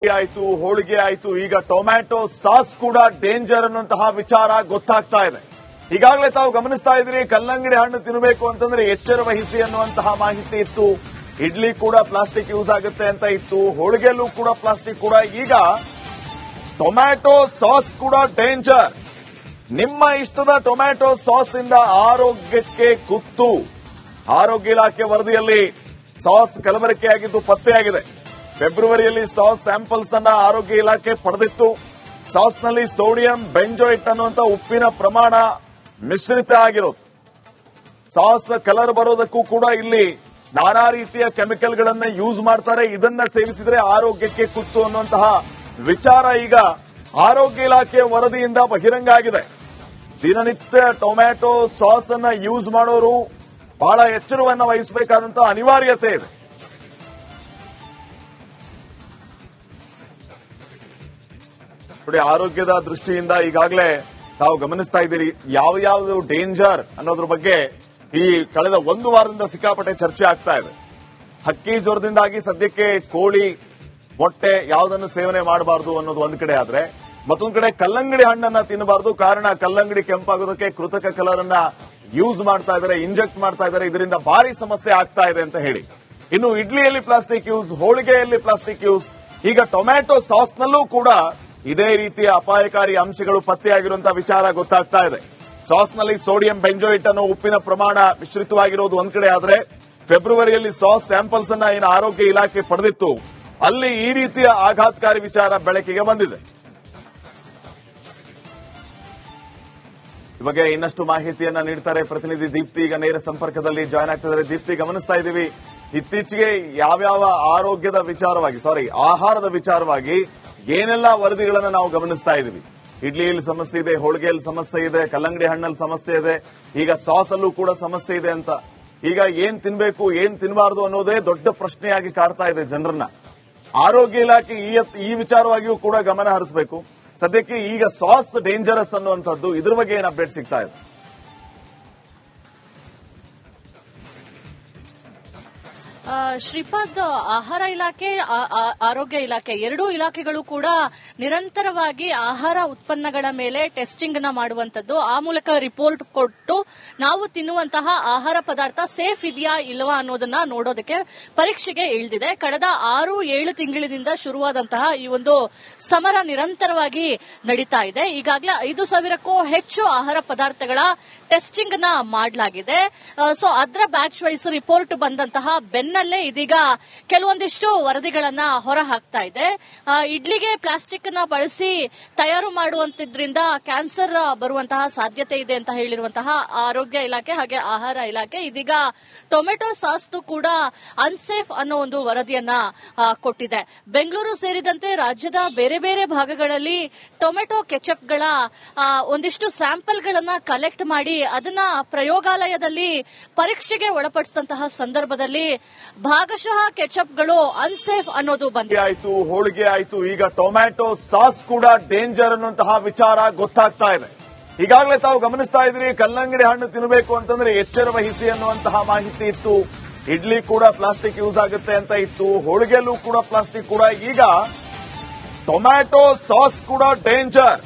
ಆಯ್ತು, ಹೋಳಿಗೆ ಆಯ್ತು, ಈಗ ಟೊಮ್ಯಾಟೊ ಸಾಸ್ ಕೂಡ ಡೇಂಜರ್ ಅನ್ನುವಂತಹ ವಿಚಾರ ಗೊತ್ತಾಗ್ತಾ ಇದೆ. ಈಗಾಗಲೇ ತಾವು ಗಮನಿಸ್ತಾ ಇದ್ರಿ, ಕಲ್ಲಂಗಡಿ ಹಣ್ಣು ತಿನ್ನಬೇಕು ಅಂತಂದ್ರೆ ಎಚ್ಚರ ವಹಿಸಿ ಅನ್ನುವಂತಹ ಮಾಹಿತಿ ಇತ್ತು. ಇಡ್ಲಿ ಕೂಡ ಪ್ಲಾಸ್ಟಿಕ್ ಯೂಸ್ ಆಗುತ್ತೆ ಅಂತ ಇತ್ತು, ಹೋಳಿಗೆಲ್ಲೂ ಕೂಡ ಪ್ಲಾಸ್ಟಿಕ್ ಕೂಡ. ಈಗ ಟೊಮ್ಯಾಟೊ ಸಾಸ್ ಕೂಡ ಡೇಂಜರ್. ನಿಮ್ಮ ಇಷ್ಟದ ಟೊಮ್ಯಾಟೊ ಸಾಸ್ ಇಂದ ಆರೋಗ್ಯಕ್ಕೆ ಕುತ್ತು. ಆರೋಗ್ಯ ಇಲಾಖೆ ವರದಿಯಲ್ಲಿ ಸಾಸ್ ಕಲಬೆರಕೆಯಾಗಿದ್ದು ಪತ್ತೆಯಾಗಿದೆ. ಫೆಬ್ರವರಿಯಲ್ಲಿ ಸಾಸ್ ಸ್ಯಾಂಪಲ್ಸ್ ಅನ್ನ ಆರೋಗ್ಯ ಇಲಾಖೆ ಪಡೆದಿತ್ತು. ಸಾಸ್ನಲ್ಲಿ ಸೋಡಿಯಂ ಬೆಂಜೋಯಿಟ್ ಅನ್ನುವಂಥ ಉಪ್ಪಿನ ಪ್ರಮಾಣ ಮಿಶ್ರಿತ ಆಗಿರೋದು. ಸಾಸ್ ಕಲರ್ ಬರೋದಕ್ಕೂ ಕೂಡ ಇಲ್ಲಿ ನಾನಾ ರೀತಿಯ ಕೆಮಿಕಲ್ಗಳನ್ನ ಯೂಸ್ ಮಾಡ್ತಾರೆ. ಇದನ್ನ ಸೇವಿಸಿದ್ರೆ ಆರೋಗ್ಯಕ್ಕೆ ಕುತ್ತು ಅನ್ನುವಂತಹ ವಿಚಾರ ಈಗ ಆರೋಗ್ಯ ಇಲಾಖೆ ವರದಿಯಿಂದ ಬಹಿರಂಗ ಆಗಿದೆ. ದಿನನಿತ್ಯ ಟೊಮ್ಯಾಟೊ ಸಾಸ್ ಅನ್ನ ಯೂಸ್ ಮಾಡೋರು ಬಹಳ ಎಚ್ಚರವನ್ನ ವಹಿಸಬೇಕಾದಂತಹ ಅನಿವಾರ್ಯತೆ ಇದೆ. ಆರೋಗ್ಯದ ದೃಷ್ಟಿಯಿಂದ ಈಗಾಗಲೇ ತಾವು ಗಮನಿಸ್ತಾ ಇದ್ದೀರಿ ಯಾವ ಡೇಂಜರ್ ಅನ್ನೋದ್ರ ಬಗ್ಗೆ ಈ ಕಳೆದ ಒಂದು ವಾರದಿಂದ ಸಿಕ್ಕಾಪಟ್ಟೆ ಚರ್ಚೆ ಆಗ್ತಾ ಇದೆ. ಹಕ್ಕಿ ಜ್ವರದಿಂದಾಗಿ ಸದ್ಯಕ್ಕೆ ಕೋಳಿ, ಮೊಟ್ಟೆ ಯಾವುದನ್ನು ಸೇವನೆ ಮಾಡಬಾರದು ಅನ್ನೋದು ಒಂದ್ ಕಡೆ ಆದ್ರೆ, ಮತ್ತೊಂದು ಕಡೆ ಕಲ್ಲಂಗಡಿ ಹಣ್ಣನ್ನ ತಿನ್ನಬಾರದು. ಕಾರಣ ಕಲ್ಲಂಗಡಿ ಕೆಂಪಾಗೋದಕ್ಕೆ ಕೃತಕ ಕಲರ್ ಅನ್ನ ಯೂಸ್ ಮಾಡ್ತಾ ಇದ್ದಾರೆ, ಇಂಜೆಕ್ಟ್ ಮಾಡ್ತಾ ಇದ್ದಾರೆ. ಇದರಿಂದ ಭಾರಿ ಸಮಸ್ಯೆ ಆಗ್ತಾ ಇದೆ ಅಂತ ಹೇಳಿ. ಇನ್ನು ಇಡ್ಲಿಯಲ್ಲಿ ಪ್ಲಾಸ್ಟಿಕ್ ಯೂಸ್, ಹೋಳಿಗೆಯಲ್ಲಿ ಪ್ಲಾಸ್ಟಿಕ್ ಯೂಸ್, ಈಗ ಟೊಮ್ಯಾಟೊ ಸಾಸ್ನಲ್ಲೂ ಕೂಡ ಇದೇ ರೀತಿಯ ಅಪಾಯಕಾರಿ ಅಂಶಗಳು ಪತ್ತೆಯಾಗಿರುವಂತಹ ವಿಚಾರ ಗೊತ್ತಾಗ್ತಾ ಇದೆ. ಸಾಸ್ನಲ್ಲಿ ಸೋಡಿಯಂ ಬೆಂಜೋಯಿಟ್ ಅನ್ನೋ ಉಪ್ಪಿನ ಪ್ರಮಾಣ ಮಿಶ್ರಿತವಾಗಿರೋದು ಒಂದ್ ಕಡೆ ಆದ್ರೆ, ಫೆಬ್ರವರಿಯಲ್ಲಿ ಸಾಸ್ ಸ್ಯಾಂಪಲ್ಸ್ ಅನ್ನ ಏನು ಆರೋಗ್ಯ ಇಲಾಖೆ ಪಡೆದಿತ್ತು, ಅಲ್ಲಿ ಈ ರೀತಿಯ ಆಘಾತಕಾರಿ ವಿಚಾರ ಬೆಳಕಿಗೆ ಬಂದಿದೆ. ಈ ಬಗ್ಗೆ ಇನ್ನಷ್ಟು ಮಾಹಿತಿಯನ್ನ ನೀಡ್ತಾರೆ ಪ್ರತಿನಿಧಿ ದೀಪ್ತಿ. ಈಗ ನೇರ ಸಂಪರ್ಕದಲ್ಲಿ ಜಾಯ್ನ್ ಆಗ್ತಿದ್ದಾರೆ. ದೀಪ್ತಿ, ಗಮನಿಸ್ತಾ ಇದ್ದೀವಿ ಇತ್ತೀಚೆಗೆ ಯಾವ್ಯಾವ ಆಹಾರದ ವಿಚಾರವಾಗಿ ಏನೆಲ್ಲ ವರದಿಗಳನ್ನ ನಾವು ಗಮನಿಸ್ತಾ ಇದೀವಿ. ಇಡ್ಲಿಯಲ್ಲಿ ಸಮಸ್ಯೆ ಇದೆ, ಹೋಳಿಗೆಯಲ್ಲಿ ಸಮಸ್ಯೆ ಇದೆ, ಕಲ್ಲಂಗಡಿ ಹಣ್ಣಲ್ಲಿ ಸಮಸ್ಯೆ ಇದೆ, ಈಗ ಸಾಸ್ ಅಲ್ಲೂ ಕೂಡ ಸಮಸ್ಯೆ ಇದೆ ಅಂತ. ಈಗ ಏನ್ ತಿನ್ಬೇಕು, ಏನ್ ತಿನ್ನಬಾರದು ಅನ್ನೋದೇ ದೊಡ್ಡ ಪ್ರಶ್ನೆಯಾಗಿ ಕಾಡ್ತಾ ಇದೆ ಜನರನ್ನ. ಆರೋಗ್ಯ ಇಲಾಖೆ ಈ ವಿಚಾರವಾಗಿಯೂ ಕೂಡ ಗಮನ ಹರಿಸಬೇಕು. ಸದ್ಯಕ್ಕೆ ಈಗ ಸಾಸ್ ಡೇಂಜರಸ್ ಅನ್ನುವಂಥದ್ದು, ಇದ್ರ ಬಗ್ಗೆ ಏನ್ ಅಪ್ಡೇಟ್ ಸಿಗ್ತಾ ಇದೆ? ಶ್ರೀಪಾದ್, ಆಹಾರ ಇಲಾಖೆ, ಆರೋಗ್ಯ ಇಲಾಖೆ ಎರಡೂ ಇಲಾಖೆಗಳು ಕೂಡ ನಿರಂತರವಾಗಿ ಆಹಾರ ಉತ್ಪನ್ನಗಳ ಮೇಲೆ ಟೆಸ್ಟಿಂಗ್ ನ ಮಾಡುವಂತದ್ದು, ಆ ಮೂಲಕ ರಿಪೋರ್ಟ್ ಕೊಟ್ಟು ನಾವು ತಿನ್ನುವಂತಹ ಆಹಾರ ಪದಾರ್ಥ ಸೇಫ್ ಇದೆಯಾ ಇಲ್ಲವಾ ಅನ್ನೋದನ್ನ ನೋಡೋದಕ್ಕೆ ಪರೀಕ್ಷೆಗೆ ಇಳಿದಿದೆ. ಕಳೆದ 6-7 ತಿಂಗಳಿನಿಂದ ಶುರುವಾದಂತಹ ಈ ಒಂದು ಸಮರ ನಿರಂತರವಾಗಿ ನಡೀತಾ ಇದೆ. ಈಗಾಗಲೇ 5,000ಕ್ಕೂ ಹೆಚ್ಚು ಆಹಾರ ಪದಾರ್ಥಗಳ ಟೆಸ್ಟಿಂಗ್ ನ ಮಾಡಲಾಗಿದೆ. ಸೊ ಅದರ ಬ್ಯಾಚ್ ವೈಸ್ ರಿಪೋರ್ಟ್ ಬಂದಂತಹ ಬೆನ್ನಲ್ಲೇ ಇದೀಗ ಕೆಲವೊಂದಿಷ್ಟು ವರದಿಗಳನ್ನ ಹೊರ ಹಾಕ್ತಾ ಇದೆ. ಇಡ್ಲಿಗೆ ಪ್ಲಾಸ್ಟಿಕ್ ನ ಬಳಸಿ ತಯಾರು ಮಾಡುವಂತದ್ರಿಂದ ಕ್ಯಾನ್ಸರ್ ಬರುವಂತಹ ಸಾಧ್ಯತೆ ಇದೆ ಅಂತ ಹೇಳಿರುವಂತಹ ಆರೋಗ್ಯ ಇಲಾಖೆ ಹಾಗೆ ಆಹಾರ ಇಲಾಖೆ ಇದೀಗ ಟೊಮೆಟೊ ಸಾಸ್ ಕೂಡ ಅನ್ಸೇಫ್ ಅನ್ನೋ ಒಂದು ವರದಿಯನ್ನ ಕೊಟ್ಟಿದೆ. ಬೆಂಗಳೂರು ಸೇರಿದಂತೆ ರಾಜ್ಯದ ಬೇರೆ ಬೇರೆ ಭಾಗಗಳಲ್ಲಿ ಟೊಮೆಟೊ ಕೆಚಪ್ಗಳ ಒಂದಿಷ್ಟು ಸ್ಯಾಂಪಲ್ಗಳನ್ನ ಕಲೆಕ್ಟ್ ಮಾಡಿ ಅದನ್ನ ಪ್ರಯೋಗಾಲಯದಲ್ಲಿ ಪರೀಕ್ಷೆಗೆ ಒಳಪಡಿಸಿದಂತಹ ಸಂದರ್ಭದಲ್ಲಿ ಭಾಗಶಃ ಕೆಚಪ್ಗಳು ಅನ್ಸೇಫ್ ಅನ್ನೋದು ಬಂದಿದೆ. ಆಯ್ತು, ಹೋಳಿಗೆ ಆಯ್ತು, ಈಗ ಟೊಮ್ಯಾಟೊ ಸಾಸ್ ಕೂಡ ಡೇಂಜರ್ ಅನ್ನುವಂತಹ ವಿಚಾರ ಗೊತ್ತಾಗ್ತಾ ಇದೆ. ಈಗಾಗಲೇ ತಾವು ಗಮನಿಸ್ತಾ ಇದ್ರಿ, ಕಲ್ಲಂಗಡಿ ಹಣ್ಣು ತಿನ್ನಬೇಕು ಅಂತಂದ್ರೆ ಎಚ್ಚರ ವಹಿಸಿ ಅನ್ನುವಂತಹ ಮಾಹಿತಿ ಇತ್ತು. ಇಡ್ಲಿ ಕೂಡ ಪ್ಲಾಸ್ಟಿಕ್ ಯೂಸ್ ಆಗುತ್ತೆ ಅಂತ ಇತ್ತು, ಹೋಳಿಗೆಲ್ಲೂ ಕೂಡ ಪ್ಲಾಸ್ಟಿಕ್ ಕೂಡ. ಈಗ ಟೊಮ್ಯಾಟೊ ಸಾಸ್ ಕೂಡ ಡೇಂಜರ್.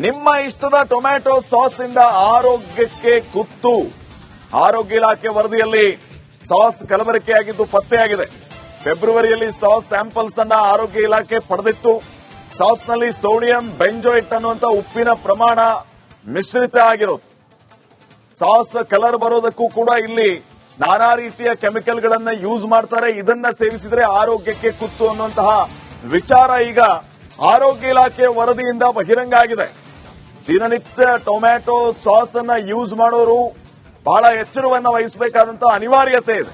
ನಿಮ್ಮ ಇಷ್ಟದ ಟೊಮ್ಯಾಟೊ ಸಾಸ್ ಇಂದ ಆರೋಗ್ಯಕ್ಕೆ ಕುತ್ತು. ಆರೋಗ್ಯ ಇಲಾಖೆ ವರದಿಯಲ್ಲಿ ಸಾಸ್ ಕಲಬೆರಕೆಯಾಗಿದ್ದು ಪತ್ತೆಯಾಗಿದೆ. ಫೆಬ್ರವರಿಯಲ್ಲಿ ಸಾಸ್ ಸ್ಯಾಂಪಲ್ಸ್ ಅನ್ನ ಆರೋಗ್ಯ ಇಲಾಖೆ ಪಡೆದಿತ್ತು. ಸಾಸ್ನಲ್ಲಿ ಸೋಡಿಯಂ ಬೆಂಜೋಯಿಟ್ ಅನ್ನುವಂಥ ಉಪ್ಪಿನ ಪ್ರಮಾಣ ಮಿಶ್ರಿತ ಆಗಿರೋದು. ಸಾಸ್ ಕಲರ್ ಬರೋದಕ್ಕೂ ಕೂಡ ಇಲ್ಲಿ ನಾನಾ ರೀತಿಯ ಕೆಮಿಕಲ್ಗಳನ್ನ ಯೂಸ್ ಮಾಡ್ತಾರೆ. ಇದನ್ನ ಸೇವಿಸಿದ್ರೆ ಆರೋಗ್ಯಕ್ಕೆ ಕುತ್ತು ಅನ್ನುವಂತಹ ವಿಚಾರ ಈಗ ಆರೋಗ್ಯ ಇಲಾಖೆ ವರದಿಯಿಂದ ಬಹಿರಂಗ ಆಗಿದೆ. ದಿನನಿತ್ಯ ಟೊಮ್ಯಾಟೊ ಸಾಸ್ ಅನ್ನ ಯೂಸ್ ಮಾಡೋರು ಬಹಳ ಎಚ್ಚರವನ್ನ ವಹಿಸಬೇಕಾದಂತಹ ಅನಿವಾರ್ಯತೆ ಇದೆ.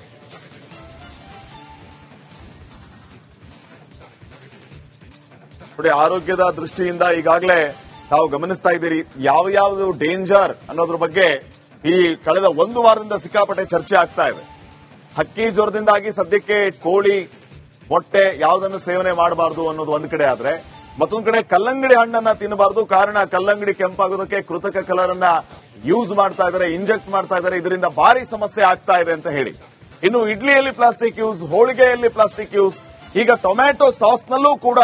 ಆರೋಗ್ಯದ ದೃಷ್ಟಿಯಿಂದ ಈಗಾಗಲೇ ತಾವು ಗಮನಿಸ್ತಾ ಇದ್ದೀರಿ ಯಾವ ಡೇಂಜರ್ ಅನ್ನೋದ್ರ ಬಗ್ಗೆ ಈ ಕಳೆದ ಒಂದು ವಾರದಿಂದ ಸಿಕ್ಕಾಪಟ್ಟೆ ಚರ್ಚೆ ಆಗ್ತಾ ಇದೆ. ಹಕ್ಕಿ ಜ್ವರದಿಂದಾಗಿ ಸದ್ಯಕ್ಕೆ ಕೋಳಿ, ಮೊಟ್ಟೆ ಯಾವುದನ್ನು ಸೇವನೆ ಮಾಡಬಾರದು ಅನ್ನೋದು ಒಂದ್ ಕಡೆ ಆದ್ರೆ, ಮತ್ತೊಂದು ಕಡೆ ಕಲ್ಲಂಗಡಿ ಹಣ್ಣನ್ನ ತಿನ್ನಬಾರದು. ಕಾರಣ ಕಲ್ಲಂಗಡಿ ಕೆಂಪಾಗೋದಕ್ಕೆ ಕೃತಕ ಕಲರ್ ಅನ್ನ ಯೂಸ್ ಮಾಡ್ತಾ ಇದ್ದಾರೆ, ಇಂಜೆಕ್ಟ್ ಮಾಡ್ತಾ ಇದ್ದಾರೆ. ಇದರಿಂದ ಭಾರಿ ಸಮಸ್ಯೆ ಆಗ್ತಾ ಇದೆ ಅಂತ ಹೇಳಿ. ಇನ್ನು ಇಡ್ಲಿಯಲ್ಲಿ ಪ್ಲಾಸ್ಟಿಕ್ ಯೂಸ್, ಹೋಳಿಗೆಯಲ್ಲಿ ಪ್ಲಾಸ್ಟಿಕ್ ಯೂಸ್, ಈಗ ಟೊಮ್ಯಾಟೊ ಸಾಸ್ನಲ್ಲೂ ಕೂಡ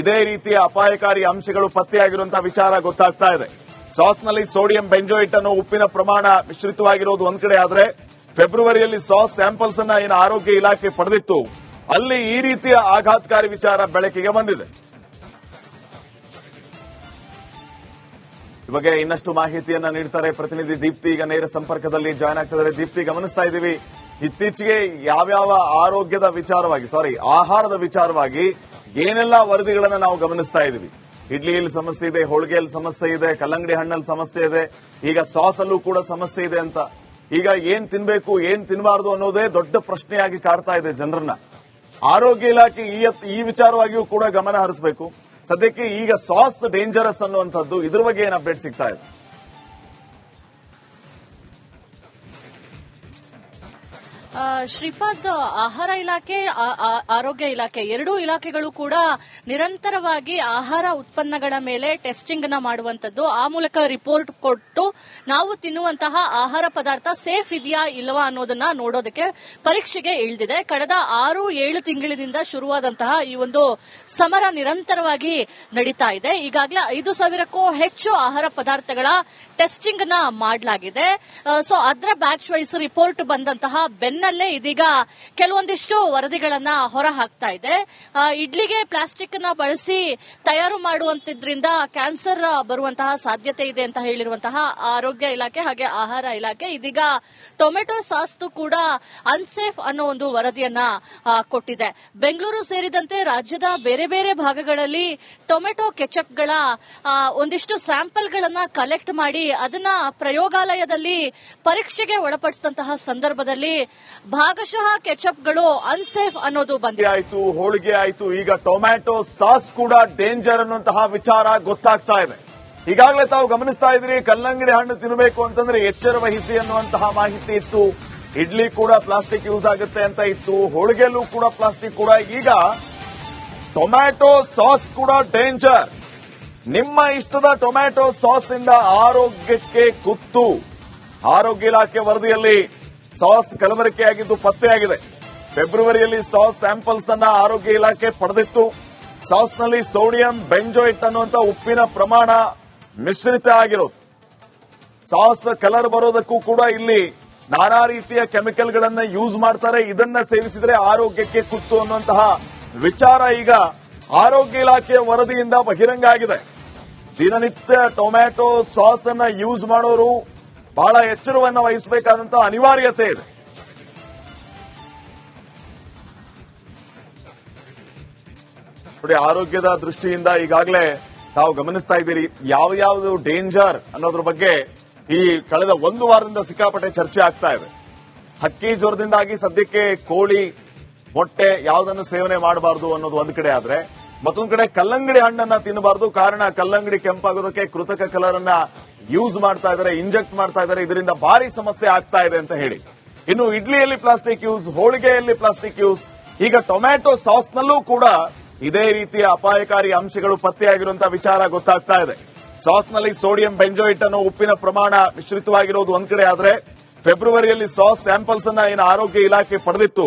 ಇದೇ ರೀತಿಯ ಅಪಾಯಕಾರಿ ಅಂಶಗಳು ಪತ್ತೆಯಾಗಿರುವಂತಹ ವಿಚಾರ ಗೊತ್ತಾಗ್ತಾ ಇದೆ. ಸಾಸ್ನಲ್ಲಿ ಸೋಡಿಯಂ ಬೆಂಜೋಯಿಟ್ ಅನ್ನೋ ಉಪ್ಪಿನ ಪ್ರಮಾಣ ಮಿಶ್ರಿತವಾಗಿರೋದು ಒಂದ್ ಕಡೆ ಆದ್ರೆ ಫೆಬ್ರವರಿಯಲ್ಲಿ ಸಾಸ್ ಸ್ಯಾಂಪಲ್ಸ್ ಅನ್ನ ಏನು ಆರೋಗ್ಯ ಇಲಾಖೆ ಪಡೆದಿತ್ತು, ಅಲ್ಲಿ ಈ ರೀತಿಯ ಆಘಾತಕಾರಿ ವಿಚಾರ ಬೆಳಕಿಗೆ ಬಂದಿದೆ. ಈ ಬಗ್ಗೆ ಇನ್ನಷ್ಟು ಮಾಹಿತಿಯನ್ನ ನೀಡ್ತಾರೆ ಪ್ರತಿನಿಧಿ ದೀಪ್ತಿ. ಈಗ ನೇರ ಸಂಪರ್ಕದಲ್ಲಿ ಜಾಯ್ನ್ ಆಗ್ತಿದ್ದಾರೆ. ದೀಪ್ತಿ, ಗಮನಿಸ್ತಾ ಇದ್ದೀವಿ ಇತ್ತೀಚೆಗೆ ಯಾವ್ಯಾವ ಆಹಾರದ ವಿಚಾರವಾಗಿ ಏನೆಲ್ಲ ವರದಿಗಳನ್ನ ನಾವು ಗಮನಿಸ್ತಾ ಇದ್ದೀವಿ. ಇಡ್ಲಿಯಲ್ಲಿ ಸಮಸ್ಯೆ ಇದೆ, ಹೋಳಿಗೆಯಲ್ಲಿ ಸಮಸ್ಯೆ ಇದೆ, ಕಲ್ಲಂಗಡಿ ಹಣ್ಣಲ್ಲಿ ಸಮಸ್ಯೆ ಇದೆ, ಈಗ ಸಾಸ್ ಅಲ್ಲೂ ಕೂಡ ಸಮಸ್ಯೆ ಇದೆ ಅಂತ. ಈಗ ಏನ್ ತಿನ್ಬೇಕು ಏನ್ ತಿನ್ನಬಾರದು ಅನ್ನೋದೇ ದೊಡ್ಡ ಪ್ರಶ್ನೆಯಾಗಿ ಕಾಡ್ತಾ ಇದೆ ಜನರನ್ನ. ಆರೋಗ್ಯ ಇಲಾಖೆ ಈ ವಿಚಾರವಾಗಿಯೂ ಕೂಡ ಗಮನ ಹರಿಸಬೇಕು. ಸದ್ಯಕ್ಕೆ ಈಗ ಸಾಸ್ ಡೇಂಜರಸ್ ಅನ್ನುವಂಥದ್ದು, ಇದ್ರ ಬಗ್ಗೆ ಏನ್ ಅಪ್ಡೇಟ್ ಸಿಗ್ತಾ ಇದೆ? ಶ್ರೀಪಾದ್, ಆಹಾರ ಇಲಾಖೆ ಆರೋಗ್ಯ ಇಲಾಖೆ ಎರಡೂ ಇಲಾಖೆಗಳು ಕೂಡ ನಿರಂತರವಾಗಿ ಆಹಾರ ಉತ್ಪನ್ನಗಳ ಮೇಲೆ ಟೆಸ್ಟಿಂಗ್ ನ ಮಾಡುವಂತದ್ದು, ಆ ಮೂಲಕ ರಿಪೋರ್ಟ್ ಕೊಟ್ಟು ನಾವು ತಿನ್ನುವಂತಹ ಆಹಾರ ಪದಾರ್ಥ ಸೇಫ್ ಇದೆಯಾ ಇಲ್ಲವಾ ಅನ್ನೋದನ್ನ ನೋಡೋದಕ್ಕೆ ಪರೀಕ್ಷೆಗೆ ಇಳಿದಿದೆ. ಕಳೆದ 6-7 ತಿಂಗಳಿನಿಂದ ಶುರುವಾದಂತಹ ಈ ಒಂದು ಸಮರ ನಿರಂತರವಾಗಿ ನಡೀತಾ ಇದೆ. ಈಗಾಗಲೇ 5,000ಕ್ಕೂ ಹೆಚ್ಚು ಆಹಾರ ಪದಾರ್ಥಗಳ ಟೆಸ್ಟಿಂಗ್ ನ ಮಾಡಲಾಗಿದೆ. ಸೊ ಅದರ ಬ್ಯಾಚ್ ವೈಸ್ ರಿಪೋರ್ಟ್ ಬಂದಂತಹ ಬೆನ್ನಲ್ಲೇ ಇದೀಗ ಕೆಲವೊಂದಿಷ್ಟು ವರದಿಗಳನ್ನ ಹೊರ ಹಾಕ್ತಾ ಇದೆ. ಇಡ್ಲಿಗೆ ಪ್ಲಾಸ್ಟಿಕ್ ನ ಬಳಸಿ ತಯಾರು ಮಾಡುವಂತದ್ರಿಂದ ಕ್ಯಾನ್ಸರ್ ಬರುವಂತಹ ಸಾಧ್ಯತೆ ಇದೆ ಅಂತ ಹೇಳಿರುವಂತಹ ಆರೋಗ್ಯ ಇಲಾಖೆ ಹಾಗೆ ಆಹಾರ ಇಲಾಖೆ ಇದೀಗ ಟೊಮೆಟೊ ಸಾಸ್ ಕೂಡ ಅನ್ಸೇಫ್ ಅನ್ನೋ ಒಂದು ವರದಿಯನ್ನ ಕೊಟ್ಟಿದೆ. ಬೆಂಗಳೂರು ಸೇರಿದಂತೆ ರಾಜ್ಯದ ಬೇರೆ ಬೇರೆ ಭಾಗಗಳಲ್ಲಿ ಟೊಮೆಟೊ ಕೆಚಪ್ಗಳ ಒಂದಿಷ್ಟು ಸ್ಯಾಂಪಲ್ಗಳನ್ನ ಕಲೆಕ್ಟ್ ಮಾಡಿ ಅದನ್ನ ಪ್ರಯೋಗಾಲಯದಲ್ಲಿ ಪರೀಕ್ಷೆಗೆ ಒಳಪಡಿಸಿದಂತಹ ಸಂದರ್ಭದಲ್ಲಿ ಭಾಗಶಃ ಕೆಚಪ್ಗಳು ಅನ್ಸೇಫ್ ಅನ್ನೋದು ಬಂದಿದೆ. ಆಯ್ತು, ಹೋಳಿಗೆ ಆಯ್ತು, ಈಗ ಟೊಮ್ಯಾಟೊ ಸಾಸ್ ಕೂಡ ಡೇಂಜರ್ ಅನ್ನುವಂತಹ ವಿಚಾರ ಗೊತ್ತಾಗ್ತಾ ಇದೆ. ಈಗಾಗಲೇ ತಾವು ಗಮನಿಸ್ತಾ ಇದ್ರಿ, ಕಲ್ಲಂಗಡಿ ಹಣ್ಣು ತಿನ್ನಬೇಕು ಅಂತಂದ್ರೆ ಎಚ್ಚರ ವಹಿಸಿ ಅನ್ನುವಂತಹ ಮಾಹಿತಿ ಇತ್ತು. ಇಡ್ಲಿ ಕೂಡ ಪ್ಲಾಸ್ಟಿಕ್ ಯೂಸ್ ಆಗುತ್ತೆ ಅಂತ ಇತ್ತು, ಹೋಳಿಗೆಯಲ್ಲೂ ಕೂಡ ಪ್ಲಾಸ್ಟಿಕ್ ಕೂಡ. ಈಗ ಟೊಮ್ಯಾಟೊ ಸಾಸ್ ಕೂಡ ಡೇಂಜರ್. ನಿಮ್ಮ ಇಷ್ಟದ ಟೊಮ್ಯಾಟೊ ಸಾಸ್ ಇಂದ ಆರೋಗ್ಯಕ್ಕೆ ಕುತ್ತು. ಆರೋಗ್ಯ ಇಲಾಖೆ ವರದಿಯಲ್ಲಿ ಸಾಸ್ ಕಲಬೆರಕೆಯಾಗಿದ್ದು ಪತ್ತೆಯಾಗಿದೆ. ಫೆಬ್ರವರಿಯಲ್ಲಿ ಸಾಸ್ ಸ್ಯಾಂಪಲ್ಸ್ ಅನ್ನ ಆರೋಗ್ಯ ಇಲಾಖೆ ಪಡೆದಿತ್ತು. ಸಾಸ್ನಲ್ಲಿ ಸೋಡಿಯಂ ಬೆಂಜೋಯಿಟ್ ಅನ್ನುವಂತ ಉಪ್ಪಿನ ಪ್ರಮಾಣ ಮಿಶ್ರಿತ ಆಗಿರೋದು. ಸಾಸ್ ಕಲರ್ ಬರೋದಕ್ಕೂ ಕೂಡ ಇಲ್ಲಿ ನಾನಾ ರೀತಿಯ ಕೆಮಿಕಲ್ಗಳನ್ನ ಯೂಸ್ ಮಾಡ್ತಾರೆ. ಇದನ್ನ ಸೇವಿಸಿದ್ರೆ ಆರೋಗ್ಯಕ್ಕೆ ಕುತ್ತು ಅನ್ನುವಂತಹ ವಿಚಾರ ಈಗ ಆರೋಗ್ಯ ಇಲಾಖೆಯ ವರದಿಯಿಂದ ಬಹಿರಂಗ ಆಗಿದೆ. ದಿನನಿತ್ಯ ಟೊಮ್ಯಾಟೊ ಸಾಸ್ ಅನ್ನ ಯೂಸ್ ಮಾಡೋರು ಬಹಳ ಎಚ್ಚರವನ್ನ ವಹಿಸಬೇಕಾದಂತಹ ಅನಿವಾರ್ಯತೆ ಇದೆ. ನೋಡಿ, ಆರೋಗ್ಯದ ದೃಷ್ಟಿಯಿಂದ ಈಗಾಗಲೇ ತಾವು ಗಮನಿಸ್ತಾ ಇದ್ದೀರಿ ಯಾವ್ಯಾವುದು ಡೇಂಜರ್ ಅನ್ನೋದ್ರ ಬಗ್ಗೆ ಈ ಕಳೆದ 1 ವಾರದಿಂದ ಸಿಕ್ಕಾಪಟ್ಟೆ ಚರ್ಚೆ ಆಗ್ತಾ ಇದೆ. ಹಕ್ಕಿ ಜ್ವರದಿಂದಾಗಿ ಸದ್ಯಕ್ಕೆ ಕೋಳಿ, ಮೊಟ್ಟೆ ಯಾವುದನ್ನು ಸೇವನೆ ಮಾಡಬಾರದು ಅನ್ನೋದು ಒಂದ್ ಕಡೆ ಆದ್ರೆ, ಮತ್ತೊಂದ್ ಕಡೆ ಕಲ್ಲಂಗಡಿ ಹಣ್ಣನ್ನ ತಿನ್ನಬಾರದು. ಕಾರಣ ಕಲ್ಲಂಗಡಿ ಕೆಂಪಾಗೋದಕ್ಕೆ ಕೃತಕ ಕಲರ್ ಅನ್ನ ಯೂಸ್ ಮಾಡ್ತಾ ಇದ್ದಾರೆ, ಇಂಜೆಕ್ಟ್ ಮಾಡ್ತಾ ಇದ್ದಾರೆ, ಇದರಿಂದ ಭಾರಿ ಸಮಸ್ಯೆ ಆಗ್ತಾ ಇದೆ ಅಂತ ಹೇಳಿ. ಇನ್ನು ಇಡ್ಲಿಯಲ್ಲಿ ಪ್ಲಾಸ್ಟಿಕ್ ಯೂಸ್, ಹೋಳಿಗೆಯಲ್ಲಿ ಪ್ಲಾಸ್ಟಿಕ್ ಯೂಸ್, ಈಗ ಟೊಮ್ಯಾಟೊ ಸಾಸ್ನಲ್ಲೂ ಕೂಡ ಇದೇ ರೀತಿಯ ಅಪಾಯಕಾರಿ ಅಂಶಗಳು ಪತ್ತೆಯಾಗಿರುವಂತಹ ವಿಚಾರ ಗೊತ್ತಾಗ್ತಾ ಇದೆ. ಸಾಸ್ನಲ್ಲಿ ಸೋಡಿಯಂ ಬೆಂಜೋಯಿಟ್ ಅನ್ನೋ ಉಪ್ಪಿನ ಪ್ರಮಾಣ ಮಿಶ್ರಿತವಾಗಿರೋದು ಒಂದ್ ಕಡೆ ಆದ್ರೆ ಫೆಬ್ರವರಿಯಲ್ಲಿ ಸಾಸ್ ಸ್ಯಾಂಪಲ್ಸ್ ಅನ್ನ ಏನು ಆರೋಗ್ಯ ಇಲಾಖೆ ಪಡೆದಿತ್ತು,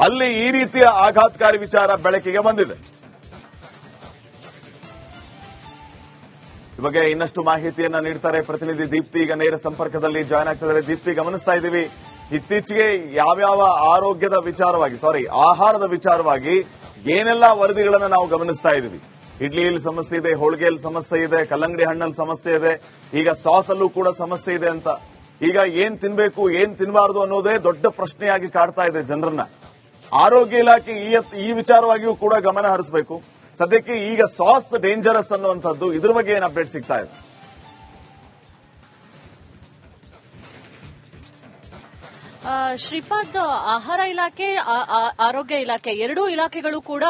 ಅಲ್ಲಿ ಈ ರೀತಿಯ ಆಘಾತಕಾರಿ ವಿಚಾರ ಬೆಳಕಿಗೆ ಬಂದಿದೆ. ಈ ಬಗ್ಗೆ ಇನ್ನಷ್ಟು ಮಾಹಿತಿಯನ್ನ ನೀಡ್ತಾರೆ ಪ್ರತಿನಿಧಿ ದೀಪ್ತಿ. ಈಗ ನೇರ ಸಂಪರ್ಕದಲ್ಲಿ ಜಾಯ್ನ್ ಆಗ್ತಿದ್ದಾರೆ. ದೀಪ್ತಿ, ಗಮನಿಸ್ತಾ ಇದ್ದೀವಿ ಇತ್ತೀಚೆಗೆ ಯಾವ್ಯಾವ ಆಹಾರದ ವಿಚಾರವಾಗಿ ಏನೆಲ್ಲ ವರದಿಗಳನ್ನ ನಾವು ಗಮನಿಸ್ತಾ ಇದ್ದೀವಿ. ಇಡ್ಲಿಯಲ್ಲಿ ಸಮಸ್ಯೆ ಇದೆ, ಹೋಳಿಗೆಯಲ್ಲಿ ಸಮಸ್ಯೆ ಇದೆ, ಕಲ್ಲಂಗಡಿ ಹಣ್ಣಲ್ಲಿ ಸಮಸ್ಯೆ ಇದೆ, ಈಗ ಸಾಸ್ ಅಲ್ಲೂ ಕೂಡ ಸಮಸ್ಯೆ ಇದೆ ಅಂತ. ಈಗ ಏನ್ ತಿನ್ಬೇಕು ಏನ್ ತಿನ್ನಬಾರದು ಅನ್ನೋದೇ ದೊಡ್ಡ ಪ್ರಶ್ನೆಯಾಗಿ ಕಾಡ್ತಾ ಇದೆ ಜನರನ್ನ. ಆರೋಗ್ಯ ಇಲಾಖೆ ಈ ವಿಚಾರವಾಗಿಯೂ ಕೂಡ ಗಮನ ಹರಿಸಬೇಕು. ಸದ್ಯಕ್ಕೆ ಈಗ ಸಾಸ್ ಡೇಂಜರಸ್ ಅನ್ನುವಂಥದ್ದು, ಇದ್ರ ಬಗ್ಗೆ ಏನ್ ಅಪ್ಡೇಟ್ ಸಿಗ್ತಾ ಇದೆ? ಶ್ರೀಪಾದ್, ಆಹಾರ ಇಲಾಖೆ ಆರೋಗ್ಯ ಇಲಾಖೆ ಎರಡೂ ಇಲಾಖೆಗಳು ಕೂಡ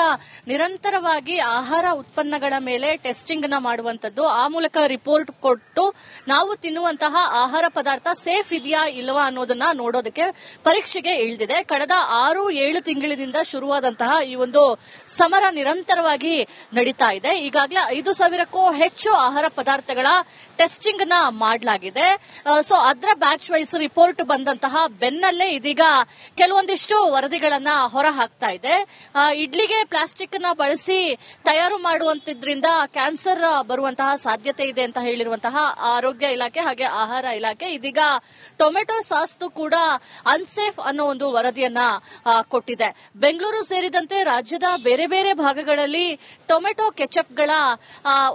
ನಿರಂತರವಾಗಿ ಆಹಾರ ಉತ್ಪನ್ನಗಳ ಮೇಲೆ ಟೆಸ್ಟಿಂಗ್ ನ ಮಾಡುವಂತದ್ದು, ಆ ಮೂಲಕ ರಿಪೋರ್ಟ್ ಕೊಟ್ಟು ನಾವು ತಿನ್ನುವಂತಹ ಆಹಾರ ಪದಾರ್ಥ ಸೇಫ್ ಇದೆಯಾ ಇಲ್ಲವಾ ಅನ್ನೋದನ್ನ ನೋಡೋದಕ್ಕೆ ಪರೀಕ್ಷೆಗೆ ಇಳಿದಿದೆ. ಕಳೆದ 6-7 ತಿಂಗಳಿನಿಂದ ಶುರುವಾದಂತಹ ಈ ಒಂದು ಸಮರ ನಿರಂತರವಾಗಿ ನಡೀತಾ ಇದೆ. ಈಗಾಗಲೇ 5,000ಕ್ಕೂ ಹೆಚ್ಚು ಆಹಾರ ಪದಾರ್ಥಗಳ ಟೆಸ್ಟಿಂಗ್ ನ ಮಾಡಲಾಗಿದೆ. ಸೊ ಅದರ ಬ್ಯಾಚ್ ವೈಸ್ ರಿಪೋರ್ಟ್ ಬಂದಂತಹ ಬೆನ್ನಲ್ಲೇ ಇದೀಗ ಕೆಲವೊಂದಿಷ್ಟು ವರದಿಗಳನ್ನ ಹೊರ ಹಾಕ್ತಾ ಇದೆ. ಇಡ್ಲಿಗೆ ಪ್ಲಾಸ್ಟಿಕ್ ನ ಬಳಸಿ ತಯಾರು ಮಾಡುವಂತಿದ್ರಿಂದ ಕ್ಯಾನ್ಸರ್ ಬರುವಂತಹ ಸಾಧ್ಯತೆ ಇದೆ ಅಂತ ಹೇಳಿರುವಂತಹ ಆರೋಗ್ಯ ಇಲಾಖೆ ಹಾಗೆ ಆಹಾರ ಇಲಾಖೆ ಇದೀಗ ಟೊಮೆಟೊ ಸಾಸ್ ಕೂಡ ಅನ್ಸೇಫ್ ಅನ್ನೋ ಒಂದು ವರದಿಯನ್ನ ಕೊಟ್ಟಿದೆ. ಬೆಂಗಳೂರು ಸೇರಿದಂತೆ ರಾಜ್ಯದ ಬೇರೆ ಬೇರೆ ಭಾಗಗಳಲ್ಲಿ ಟೊಮೆಟೊ ಕೆಚಪ್ಗಳ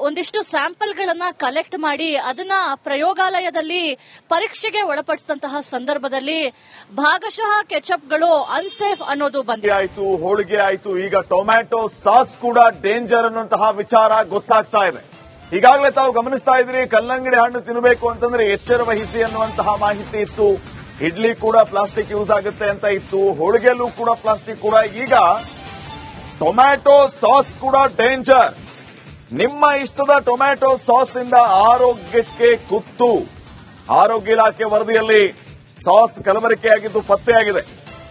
ಒಂದಿಷ್ಟು ಸ್ಯಾಂಪಲ್ಗಳನ್ನ ಕಲೆಕ್ಟ್ ಮಾಡಿ ಅದನ್ನ ಪ್ರಯೋಗಾಲಯದಲ್ಲಿ ಪರೀಕ್ಷೆಗೆ ಒಳಪಡಿಸಿದಂತಹ ಸಂದರ್ಭದಲ್ಲಿ ಭಾಗಶಃ ಕೆಚಪ್ಗಳು ಅನ್ಸೇಫ್ ಅನ್ನೋದು ಬಂದಿದೆ. ಆಯ್ತು, ಹೋಳಿಗೆ ಆಯ್ತು, ಈಗ ಟೊಮ್ಯಾಟೊ ಸಾಸ್ ಕೂಡ ಡೇಂಜರ್ ಅನ್ನುವಂತಹ ವಿಚಾರ ಗೊತ್ತಾಗ್ತಾ ಇದೆ. ಈಗಾಗಲೇ ತಾವು ಗಮನಿಸ್ತಾ ಇದ್ರಿ, ಕಲ್ಲಂಗಡಿ ಹಣ್ಣು ತಿನ್ನಬೇಕು ಅಂತಂದ್ರೆ ಎಚ್ಚರ ವಹಿಸಿ ಅನ್ನುವಂತಹ ಮಾಹಿತಿ ಇತ್ತು. ಇಡ್ಲಿ ಕೂಡ ಪ್ಲಾಸ್ಟಿಕ್ ಯೂಸ್ ಆಗುತ್ತೆ ಅಂತ ಇತ್ತು, ಹೋಳಿಗೆಯಲ್ಲೂ ಕೂಡ ಪ್ಲಾಸ್ಟಿಕ್ ಕೂಡ. ಈಗ ಟೊಮ್ಯಾಟೊ ಸಾಸ್ ಕೂಡ ಡೇಂಜರ್. ನಿಮ್ಮ ಇಷ್ಟದ ಟೊಮ್ಯಾಟೊ ಸಾಸ್ ಇಂದ ಆರೋಗ್ಯಕ್ಕೆ ಕುತ್ತು. ಆರೋಗ್ಯ ಇಲಾಖೆ ವರದಿಯಲ್ಲಿ ಸಾಸ್ ಕಲಬೆರಕೆಯಾಗಿದ್ದು ಪತ್ತೆಯಾಗಿದೆ.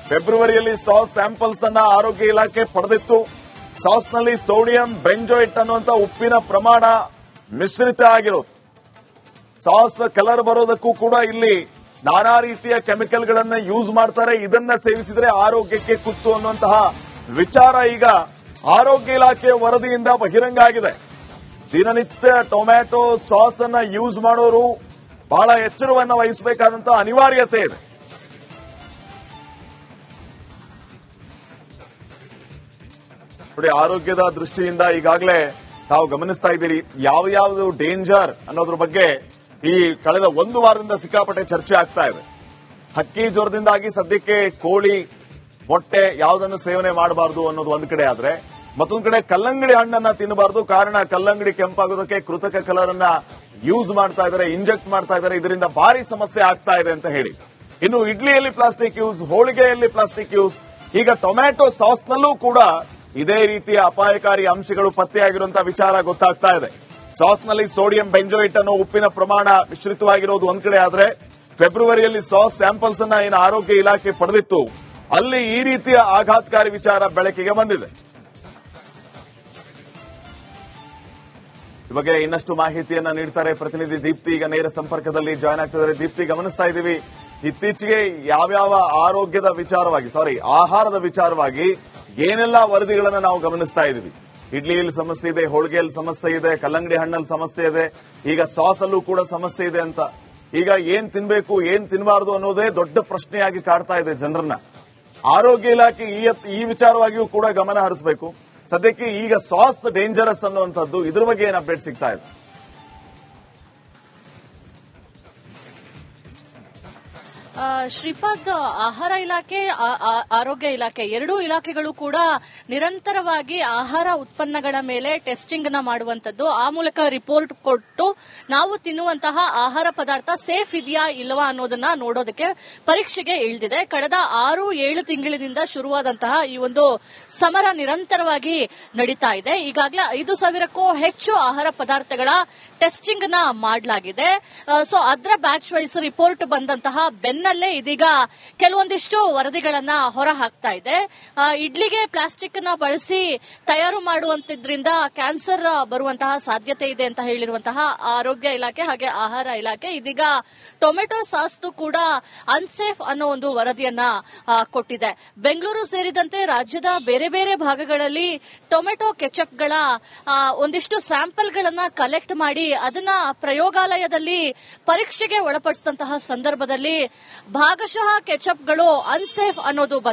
ಫೆಬ್ರವರಿಯಲ್ಲಿ ಸಾಸ್ ಸ್ಯಾಂಪಲ್ಸ್ ಅನ್ನ ಆರೋಗ್ಯ ಇಲಾಖೆ ಪಡೆದಿತ್ತು. ಸಾಸ್ನಲ್ಲಿ ಸೋಡಿಯಂ ಬೆಂಜೋಯಿಟ್ ಅನ್ನುವಂಥ ಉಪ್ಪಿನ ಪ್ರಮಾಣ ಮಿಶ್ರಿತ ಆಗಿರೋದು. ಸಾಸ್ ಕಲರ್ ಬರೋದಕ್ಕೂ ಕೂಡ ಇಲ್ಲಿ ನಾನಾ ರೀತಿಯ ಕೆಮಿಕಲ್ಗಳನ್ನ ಯೂಸ್ ಮಾಡ್ತಾರೆ. ಇದನ್ನ ಸೇವಿಸಿದ್ರೆ ಆರೋಗ್ಯಕ್ಕೆ ಕುತ್ತು ಅನ್ನುವಂತಹ ವಿಚಾರ ಈಗ ಆರೋಗ್ಯ ಇಲಾಖೆಯ ವರದಿಯಿಂದ ಬಹಿರಂಗ ಆಗಿದೆ. ದಿನನಿತ್ಯ ಟೊಮ್ಯಾಟೊ ಸಾಸ್ ಅನ್ನ ಯೂಸ್ ಮಾಡೋರು ಬಹಳ ಎಚ್ಚರವನ್ನ ವಹಿಸಬೇಕಾದಂತಹ ಅನಿವಾರ್ಯತೆ ಇದೆ. ನೋಡಿ, ಆರೋಗ್ಯದ ದೃಷ್ಟಿಯಿಂದ ಈಗಾಗಲೇ ತಾವು ಗಮನಿಸ್ತಾ ಇದ್ದೀರಿ ಯಾವ್ಯಾವುದು ಡೇಂಜರ್ ಅನ್ನೋದ್ರ ಬಗ್ಗೆ ಈ ಕಳೆದ ಒಂದು ವಾರದಿಂದ ಸಿಕ್ಕಾಪಟ್ಟೆ ಚರ್ಚೆ ಆಗ್ತಾ ಇದೆ. ಹಕ್ಕಿ ಜ್ವರದಿಂದಾಗಿ ಸದ್ಯಕ್ಕೆ ಕೋಳಿ ಮೊಟ್ಟೆ ಯಾವುದನ್ನು ಸೇವನೆ ಮಾಡಬಾರದು ಅನ್ನೋದು ಒಂದು ಕಡೆ ಆದ್ರೆ, ಮತ್ತೊಂದು ಕಡೆ ಕಲ್ಲಂಗಡಿ ಹಣ್ಣನ್ನ ತಿನ್ನಬಾರದು. ಕಾರಣ ಕಲ್ಲಂಗಡಿ ಕೆಂಪಾಗೋದಕ್ಕೆ ಕೃತಕ ಕಲರ್ ಅನ್ನ ಯೂಸ್ ಮಾಡ್ತಾ ಇದ್ದಾರೆ, ಇಂಜೆಕ್ಟ್ ಮಾಡ್ತಾ ಇದ್ದಾರೆ. ಇದರಿಂದ ಭಾರಿ ಸಮಸ್ಯೆ ಆಗ್ತಾ ಇದೆ ಅಂತ ಹೇಳಿ. ಇನ್ನು ಇಡ್ಲಿಯಲ್ಲಿ ಪ್ಲಾಸ್ಟಿಕ್ ಯೂಸ್, ಹೋಳಿಗೆಯಲ್ಲಿ ಪ್ಲಾಸ್ಟಿಕ್ ಯೂಸ್, ಈಗ ಟೊಮ್ಯಾಟೊ ಸಾಸ್ನಲ್ಲೂ ಕೂಡ ಇದೇ ರೀತಿಯ ಅಪಾಯಕಾರಿ ಅಂಶಗಳು ಪತ್ತೆಯಾಗಿರುವಂತಹ ವಿಚಾರ ಗೊತ್ತಾಗ್ತಾ ಇದೆ. ಸಾಸ್ನಲ್ಲಿ ಸೋಡಿಯಂ ಬೆಂಜೋಯಿಟ್ ಅನ್ನೋ ಉಪ್ಪಿನ ಪ್ರಮಾಣ ಮಿಶ್ರಿತವಾಗಿರೋದು ಒಂದ್ ಕಡೆ ಆದ್ರೆ, ಫೆಬ್ರವರಿಯಲ್ಲಿ ಸಾಸ್ ಸ್ಯಾಂಪಲ್ಸ್ ಅನ್ನ ಏನು ಆರೋಗ್ಯ ಇಲಾಖೆ ಪಡೆದಿತ್ತು, ಅಲ್ಲಿ ಈ ರೀತಿಯ ಆಘಾತಕಾರಿ ವಿಚಾರ ಬೆಳಕಿಗೆ ಬಂದಿದೆ. ಈ ಬಗ್ಗೆ ಇನ್ನಷ್ಟು ಮಾಹಿತಿಯನ್ನ ನೀಡ್ತಾರೆ ಪ್ರತಿನಿಧಿ ದೀಪ್ತಿ. ಈಗ ನೇರ ಸಂಪರ್ಕದಲ್ಲಿ ಜಾಯ್ನ್ ಆಗ್ತಿದ್ದಾರೆ. ದೀಪ್ತಿ, ಗಮನಿಸ್ತಾ ಇದ್ದೀವಿ ಇತ್ತೀಚೆಗೆ ಯಾವ್ಯಾವ ಆಹಾರದ ವಿಚಾರವಾಗಿ ಏನೆಲ್ಲ ವರದಿಗಳನ್ನ ನಾವು ಗಮನಿಸ್ತಾ ಇದ್ದೀವಿ. ಇಡ್ಲಿಯಲ್ಲಿ ಸಮಸ್ಯೆ ಇದೆ, ಹೋಳಿಗೆಯಲ್ಲಿ ಸಮಸ್ಯೆ ಇದೆ, ಕಲ್ಲಂಗಡಿ ಹಣ್ಣಲ್ಲಿ ಸಮಸ್ಯೆ ಇದೆ, ಈಗ ಸಾಸ್ ಅಲ್ಲೂ ಕೂಡ ಸಮಸ್ಯೆ ಇದೆ ಅಂತ. ಈಗ ಏನ್ ತಿನ್ಬೇಕು ಏನ್ ತಿನ್ನಬಾರದು ಅನ್ನೋದೇ ದೊಡ್ಡ ಪ್ರಶ್ನೆಯಾಗಿ ಕಾಡ್ತಾ ಇದೆ ಜನರನ್ನ. ಆರೋಗ್ಯ ಇಲಾಖೆ ಈ ವಿಚಾರವಾಗಿಯೂ ಕೂಡ ಗಮನ ಹರಿಸಬೇಕು. ಸದ್ಯಕ್ಕೆ ಈಗ ಸಾಸ್ ಡೇಂಜರಸ್ ಅನ್ನುವಂಥದ್ದು, ಇದ್ರ ಬಗ್ಗೆ ಏನ್ ಅಪ್ಡೇಟ್ ಸಿಗ್ತಾ ಇದೆ? ಶ್ರೀಪಾದ್, ಆಹಾರ ಇಲಾಖೆ ಆರೋಗ್ಯ ಇಲಾಖೆ ಎರಡೂ ಇಲಾಖೆಗಳು ಕೂಡ ನಿರಂತರವಾಗಿ ಆಹಾರ ಉತ್ಪನ್ನಗಳ ಮೇಲೆ ಟೆಸ್ಟಿಂಗ್ ನ ಮಾಡುವಂತದ್ದು, ಆ ಮೂಲಕ ರಿಪೋರ್ಟ್ ಕೊಟ್ಟು ನಾವು ತಿನ್ನುವಂತಹ ಆಹಾರ ಪದಾರ್ಥ ಸೇಫ್ ಇದೆಯಾ ಇಲ್ಲವಾ ಅನ್ನೋದನ್ನ ನೋಡೋದಕ್ಕೆ ಪರೀಕ್ಷೆಗೆ ಇಳಿದಿದೆ. ಕಳೆದ 6-7 ತಿಂಗಳಿನಿಂದ ಶುರುವಾದಂತಹ ಈ ಒಂದು ಸಮರ ನಿರಂತರವಾಗಿ ನಡೀತಾ ಇದೆ. ಈಗಾಗಲೇ 5,000ಕ್ಕೂ ಹೆಚ್ಚು ಆಹಾರ ಪದಾರ್ಥಗಳ ಟೆಸ್ಟಿಂಗ್ ನ ಮಾಡಲಾಗಿದೆ. ಸೊ ಅದರ ಬ್ಯಾಚ್ ವೈಸ್ ರಿಪೋರ್ಟ್ ಬಂದಂತಹ ಬೆನ್ನಲ್ಲೇ ಇದೀಗ ಕೆಲವೊಂದಿಷ್ಟು ವರದಿಗಳನ್ನ ಹೊರ ಹಾಕ್ತಾ ಇದೆ. ಇಡ್ಲಿಗೆ ಪ್ಲಾಸ್ಟಿಕ್ ನ ಬಳಸಿ ತಯಾರು ಮಾಡುವಂತಿದ್ರಿಂದ ಕ್ಯಾನ್ಸರ್ ಬರುವಂತಹ ಸಾಧ್ಯತೆ ಇದೆ ಅಂತ ಹೇಳಿರುವಂತಹ ಆರೋಗ್ಯ ಇಲಾಖೆ ಹಾಗೆ ಆಹಾರ ಇಲಾಖೆ ಇದೀಗ ಟೊಮೆಟೊ ಸಾಸ್ ಕೂಡ ಅನ್ಸೇಫ್ ಅನ್ನೋ ಒಂದು ವರದಿಯನ್ನ ಕೊಟ್ಟಿದೆ. ಬೆಂಗಳೂರು ಸೇರಿದಂತೆ ರಾಜ್ಯದ ಬೇರೆ ಬೇರೆ ಭಾಗಗಳಲ್ಲಿ ಟೊಮೆಟೊ ಕೆಚಪ್ಗಳ ಒಂದಿಷ್ಟು ಸ್ಯಾಂಪಲ್ಗಳನ್ನ ಕಲೆಕ್ಟ್ ಮಾಡಿ ಅದನ್ನ ಪ್ರಯೋಗಾಲಯದಲ್ಲಿ ಪರೀಕ್ಷೆಗೆ ಒಳಪಡಿಸಿದಂತಹ ಸಂದರ್ಭದಲ್ಲಿ ಭಾಗಶಃ ಕೆಚಪ್ಗಳು ಅನ್ಸೇಫ್ ಅನ್ನೋದು